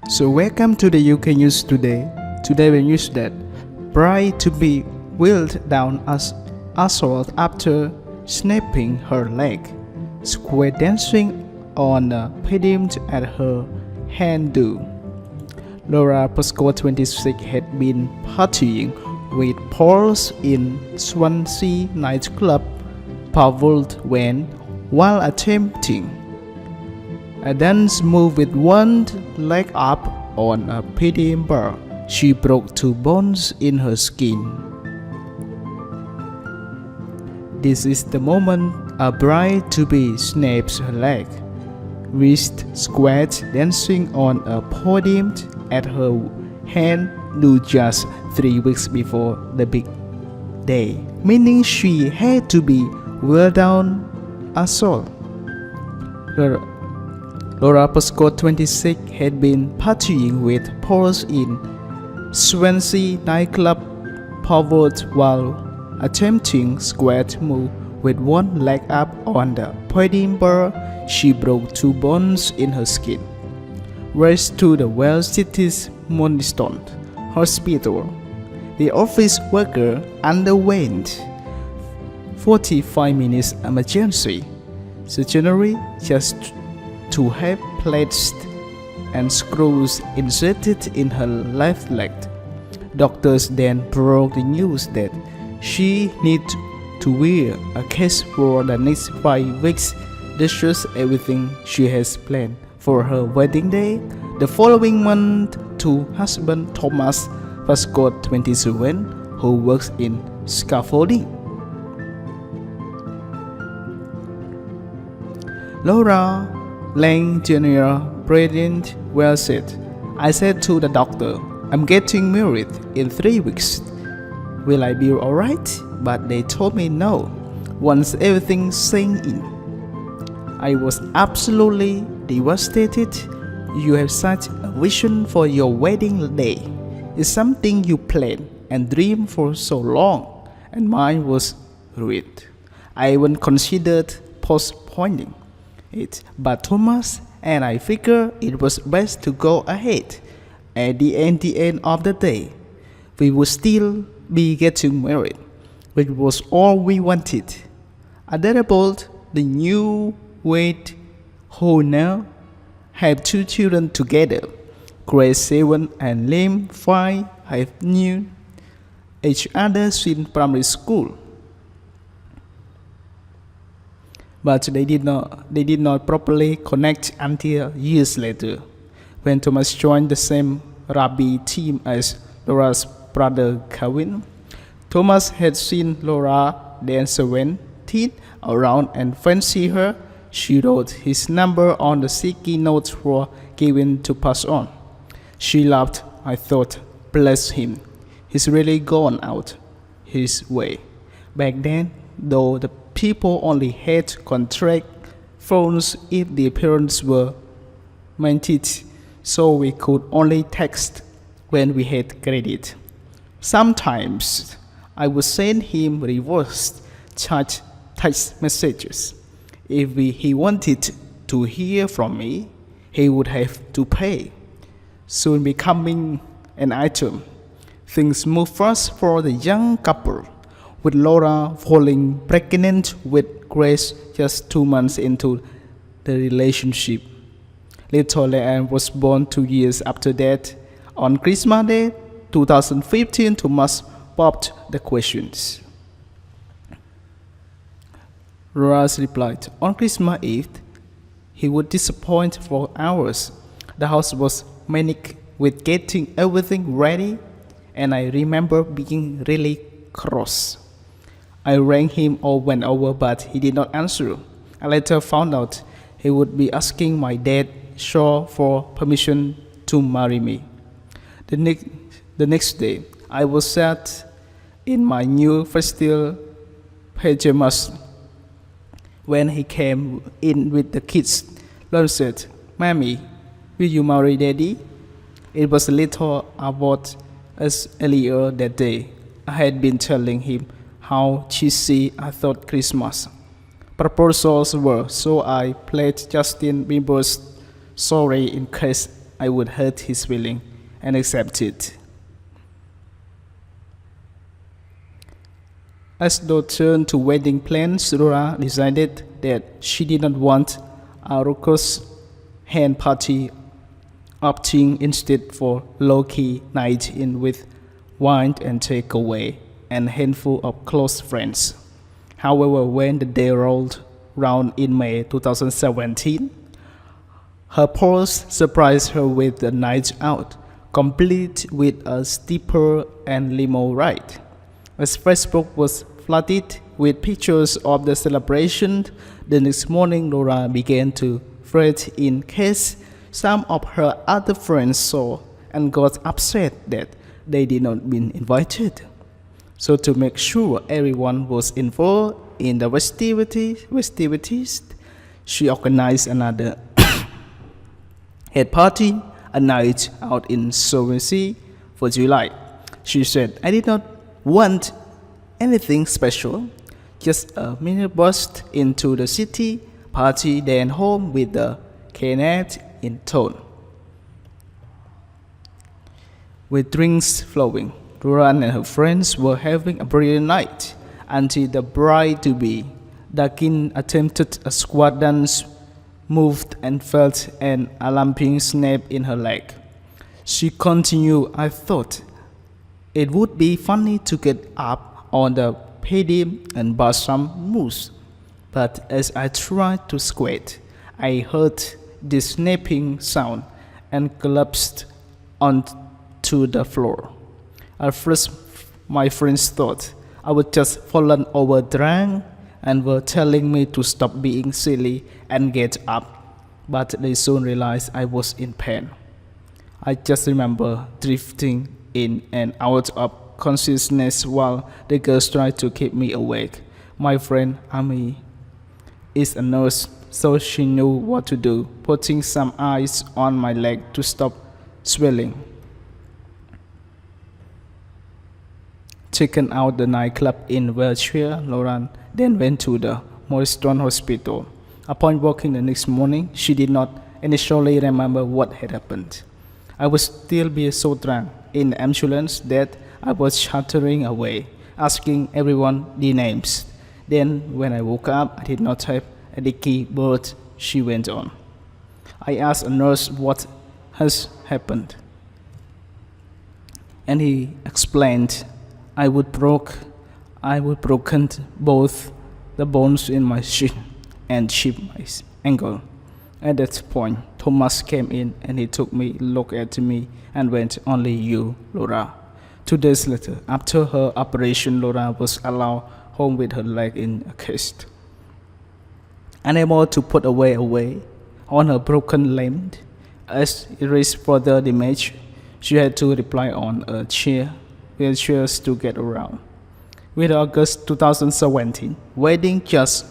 So welcome to the UK news today. Today we news that bride to be wheeled down as assault after snapping her leg. Square dancing on a podium at her hand do. Laura Pascoe 26 had been partying with Pauls in Swansea nightclub Pavled when, while attempting a dance move with one leg up on a podium bar, she broke 2 bones in her skin. This is the moment a bride-to-be snaps her leg, wrist squat dancing on a podium at her hand do just 3 weeks before the big day, meaning she had to be well down assault. Laura Pascoe 26 had been partying with Pauls in Swansea nightclub Pavled while attempting squat move with one leg up on the podium bar. She broke 2 bones in her skin. Rushed to the Welsh City's Moniston Hospital. The office worker underwent 45 minutes emergency surgery just to have plates and screws inserted in her left leg. Doctors then broke the news that she needed to wear a cast for the next 5 weeks, dishes everything she has planned for her wedding day the following month to husband Thomas Pascoe 27, who works in scaffolding. Laura Llangeinor Bridgend well said, "I said to the doctor, I'm getting married in 3 weeks. Will I be alright? But they told me no, once everything sank in. I was absolutely devastated. You have such a vision for your wedding day. It's something you planned and dreamed for so long, and mine was ruined. I even considered postponing it, but Thomas and I figured it was best to go ahead. At the end of the day, we would still be getting married, which was all we wanted." Adorably, the newlywed who now have 2 children together, grade 7 and Liam 5, have known each other since primary school. But they did not properly connect until years later, when Thomas joined the same rugby team as Laura's brother Calvin. Thomas had seen Laura dance 17 around and fancied her. She wrote his number on the sticky notes for Calvin to pass on. She laughed. "I thought, bless him, he's really gone out his way." Back then, though, the people only had contract phones if the parents were minted, so we could only text when we had credit. Sometimes I would send him reverse charge text messages. If he wanted to hear from me, he would have to pay. Soon becoming an item. Things moved fast for the young couple, with Laura falling pregnant with Grace just 2 months into the relationship. Little Leanne was born 2 years after that. On Christmas Day 2015, Thomas popped the questions. Laura replied, "On Christmas Eve, he would disappoint for hours. The house was manic with getting everything ready, and I remember being really cross. I rang him or went over, but he did not answer. I later found out he would be asking my dad Shaw for permission to marry me. The next day, I was sat in my new festive pajamas when he came in with the kids. Lon said, 'Mommy, will you marry Daddy?' It was a little about us earlier that day. I had been telling him how cheesy I thought Christmas proposals were, so I played Justin Bieber's Sorry in case I would hurt his feeling and accept it. As they turned to wedding plans, Laura decided that she did not want a raucous hen party, opting instead for low-key night in with wine and takeaway and a handful of close friends. However, when the day rolled round in May 2017, her pals surprised her with a night out, complete with a steeper and limo ride. As Facebook was flooded with pictures of the celebration, the next morning Laura began to fret in case some of her other friends saw and got upset that they did not be invited. So to make sure everyone was involved in the festivities, she organized another head party, a night out in Southern for July. She said, "I did not want anything special, just a mini burst into the city, party, then home with the Kenneth in tow." With drinks flowing, Duran and her friends were having a brilliant night until the bride-to-be, Dakin, attempted a squat dance, moved and felt an alarming snap in her leg. She continued, "I thought it would be funny to get up on the podium and bust some moves, but as I tried to squat, I heard this snapping sound and collapsed onto the floor. At first, my friends thought I would just fallen over drunk and were telling me to stop being silly and get up, but they soon realized I was in pain. I just remember drifting in and out of consciousness while the girls tried to keep me awake. My friend Ami is a nurse, so she knew what to do, putting some ice on my leg to stop swelling. Taken out the nightclub in wheelchair, Lauren then went to the Morriston Hospital. Upon walking the next morning, she did not initially remember what had happened. I would still be so drunk in the ambulance that I was chattering away, asking everyone their names. Then, when I woke up, I did not have a leaky birth, she went on. I asked a nurse what has happened, and he explained I would broken both the bones in my shin and chipped my ankle. At that point, Thomas came in and he took me, looked at me, and went, "Only you, Laura." 2 days later, after her operation, Laura was allowed home with her leg in a cast. Unable to put away on her broken limb, as it risked further damage, she had to rely on a wheelchairs to get around. With August 2017 wedding just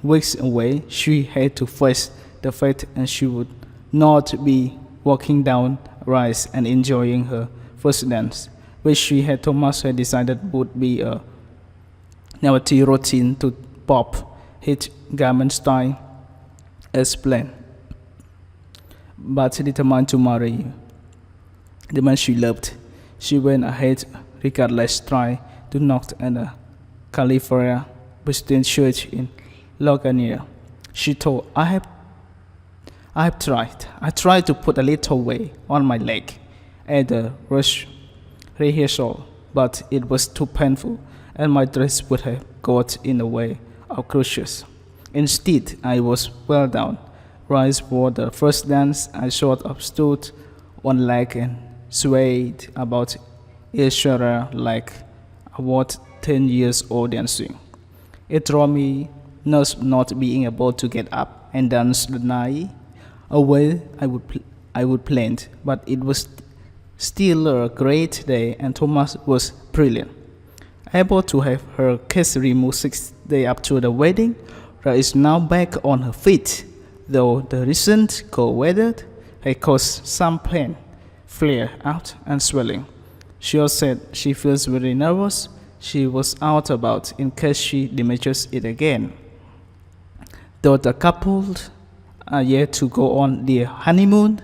weeks away, she had to face the fact and she would not be walking down rise and enjoying her first dance, which she had Thomas had decided would be a novelty routine to pop hit garment style as planned. But determined to marry the man she loved, she went ahead regardless, trying to knock at the California Bridgend church in Llangeinor. She told, I have tried. I tried to put a little weight on my leg at the rehearsal, but it was too painful and my dress would have got in the way of crucials. Instead, I was well down. Rise for the first dance, I sort of stood one leg and swayed about each other like I was 10 years old dancing. It drove me nuts not being able to get up and dance the night away I would plan, but it was still a great day and Thomas was brilliant. Able to have her case removed 6 days after the wedding, Ra is now back on her feet, though the recent cold weather had caused some pain, flare out and swelling. She also said she feels very nervous. She was out about in case she damages it again. Though the couple are yet to go on their honeymoon,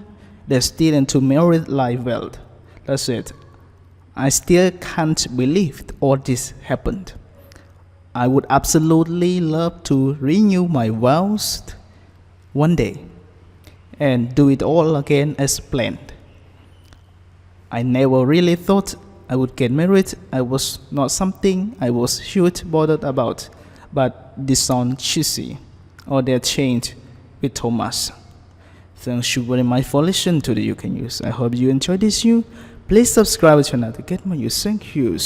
They're still into married life well. That's it. I still can't believe all this happened. I would absolutely love to renew my vows one day and do it all again as planned. I never really thought I would get married. I was not something I was huge bothered about, but this sounds cheesy. Or that changed with Thomas. Thanks you very much for listening to the You Can Use. I hope you enjoyed this. Please subscribe to the channel to get more use. Thank you.